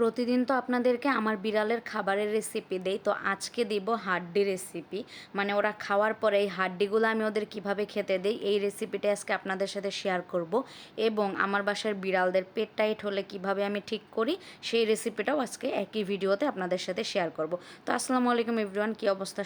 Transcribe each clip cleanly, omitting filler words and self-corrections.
প্রতিদিন তো আপনাদেরকে আমার বিড়ালের খাবারের রেসিপি দেই, তো আজকে দিব হাড্ডি রেসিপি। মানে ওরা খাওয়ার পরে এই হাড্ডিগুলো আমি ওদের কিভাবে খেতে দেই এই রেসিপিটা আজকে আপনাদের সাথে শেয়ার করব। এবং আমার বাসার বিড়ালদের পেট টাইট হলে কিভাবে আমি ঠিক করি সেই রেসিপিটাও আজকে একই ভিডিওতে আপনাদের সাথে শেয়ার করব। তো আসসালামু আলাইকুম এভরিওয়ান, কী অবস্থা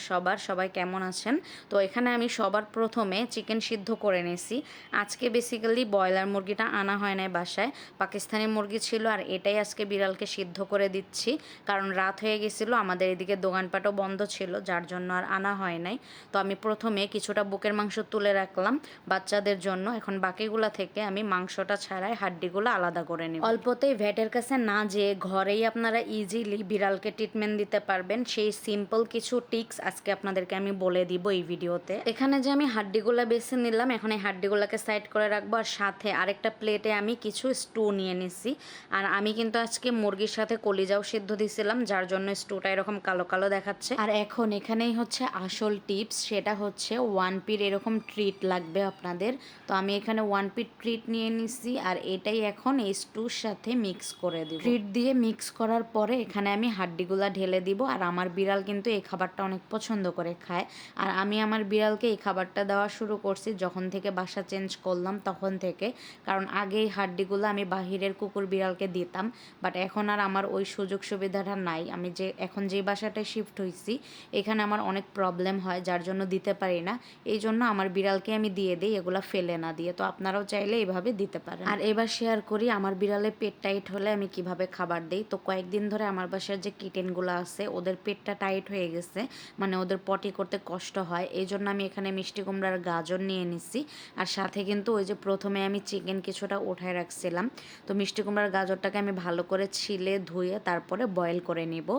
সবাই কেমন আছেন? তো এখানে আমি সবার প্রথমে চিকেন সিদ্ধ করে নিয়েছি। আজকে বেসিক্যালি ব্রয়লার মুরগিটা আনা হয় নাই বাসায়, পাকিস্তানি মুরগি ছিল, আর এটাই আজকে বিড়ালকে সিদ্ধ করে দিচ্ছি। কারণ রাত হয়ে গেছিলো, আমাদের এদিকে দোকানপাটও বন্ধ ছিল, যার জন্য আর আনা হয় নাই। তো আমি প্রথমে কিছুটা বুকের মাংস তুলে রাখলাম বাচ্চাদের জন্য। এখন বাকিগুলা থেকে আমি মাংসটা ছাড়াই হাড্ডিগুলো আলাদা করে নিই। অল্পতেই ভেটের কাছে না যেয়ে ঘরেই আপনারা ইজিলি বিড়ালকে ট্রিটমেন্ট দিতে পারবেন, সেই সিম্পল কিছু টিক্স আজকে আপনাদেরকে আমি বলে দিব এই ভিডিওতে। এখানে যে আমি হাড্ডিগুলা বেছে নিলাম, এখন এই হাড্ডিগুলাকে সাইড করে রাখবো। আর সাথে আরেকটা প্লেটে আমি কিছু স্টু নিয়ে নিছি। আর আমি কিন্তু আজকে মুরগির সাথে কলিজাও সিদ্ধ দিছিলাম, যার জন্য স্টুটা এরকম কালো কালো দেখাচ্ছে। আর এখন এখানেই হচ্ছে আসল টিপস, সেটা হচ্ছে 1 পিট এরকম ট্রিট লাগবে আপনাদের। তো আমি এখানে 1 পিট ট্রিট নিয়ে নিছি, আর এটাই এখন এই স্টুর সাথে মিক্স করে দিব। ট্রিট দিয়ে মিক্স করার পরে এখানে আমি হাড্ডিগুলা ঢেলে দিব। আর আমার বিড়াল কিন্তু এই খাবারটা অনেক পছন্দ করে খায়। আর আমি আমার বিড়ালকে এই খাবারটা দেওয়া শুরু করছি যখন থেকে বাসা চেঞ্জ করলাম তখন থেকে। কারণ আগে এই হাড্ডিগুলো আমি বাহিরের কুকুর বিড়ালকে দিতাম, বাট এখন আর আমার ওই সুযোগ সুবিধাটা নাই। আমি যে এখন যে বাসাটায় শিফট হয়েছি এখানে আমার অনেক প্রবলেম হয়, যার জন্য দিতে পারি না। এই জন্য আমার বিড়ালকে আমি দিয়ে দিই, এগুলো ফেলে না দিয়ে। তো আপনারাও চাইলে এইভাবে দিতে পারেন। আর এবার শেয়ার করি আমার বিড়ালের পেট টাইট হলে আমি কিভাবে খাবার দিই। তো কয়েকদিন ধরে আমার বাসার যে কিটেনগুলো আছে ওদের পেটটা টাইট হয়ে গেছে, মানে ওদের পটি করতে কষ্ট হয়। এই জন্য আমি এখানে মিষ্টি কুমড়ার গাজর নিয়ে নিছি। আর সাথে কিন্তু ওই যে প্রথমে আমি চিকেন কিছুটা উঠায় রাখছিলাম, তো মিষ্টি কুমড়ার গাজরটাকে আমি ভালো করে ছিলে ধুয়ে তারপরে বয়েল করে নিব।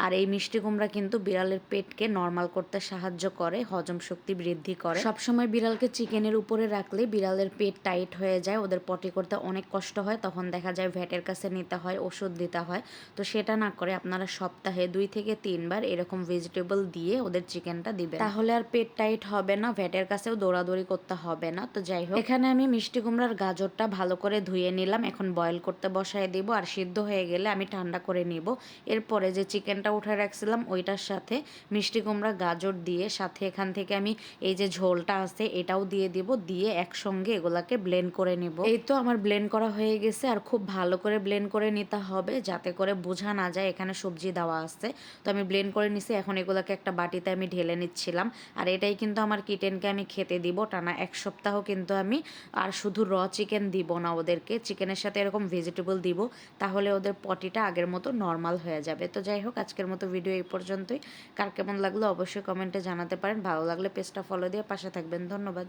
আর এই মিষ্টি কুমড়া কিন্তু বিড়ালের পেটকে নর্মাল করতে সাহায্য করে, হজম শক্তি বৃদ্ধি করে। সবসময় বিড়ালকে চিকেনের উপরে রাখলে বিড়ালের পেট টাইট হয়ে যায়, ওদের পটি করতে অনেক কষ্ট হয়, তখন দেখা যায় ভেটের কাছে নিতে হয়, ওষুধ দিতে হয়। তো সেটা না করে আপনারা সপ্তাহে 2 থেকে 3 বার এরকম ভেজিটেবল দিয়ে ওদের চিকেনটা দিবেন, তাহলে আর পেট টাইট হবে না, ভেটের কাছেও দৌড়াদৌড়ি করতে হবে না। তো যাই হোক, এখানে আমি মিষ্টি কুমড়ার গাজরটা ভালো করে ধুয়ে নিলাম, এখন বয়েল করতে বসায় দিব। আর সিদ্ধ হয়ে গেলে আমি ঠান্ডা করে নিব। এরপরে যে চিকেনটা উঠে রাখছিলাম ওইটার সাথে মিষ্টি কুমড়া গাজর দিয়ে, সাথে এখান থেকে আমি এই যে ঝোলটা আছে এটাও দিয়ে দিব, দিয়ে একসঙ্গে এগুলাকে ব্লেন্ড করে নিব। এই তো আমার ব্লেন্ড করা হয়ে গেছে। আর খুব ভালো করে ব্লেন্ড করে নিতে হবে যাতে করে বোঝা না যায় এখানে সবজি দেওয়া আছে। তো আমি ব্লেন্ড করে নিছি, এখন এগুলাকে একটা বাটিতে আমি ঢেলে নিচ্ছিলাম। আর এটাই কিন্তু আমার কিটেনকে আমি খেতে দিব টানা 1 সপ্তাহ। কিন্তু আমি আর শুধু র চিকেন দিব না ওদেরকে, চিকেনের সাথে এরকম ভেজিটেবল দিব, তাহলে ওদের পটিটা আগের মতো নর্মাল হয়ে যাবে। তো যাই হোক, আজকের মতো ভিডিও এই পর্যন্তই। কার কেমন লাগলো অবশ্যই কমেন্টে জানাতে পারেন। ভালো লাগলে পেজটা ফলো দিয়ে পাশে থাকবেন। ধন্যবাদ।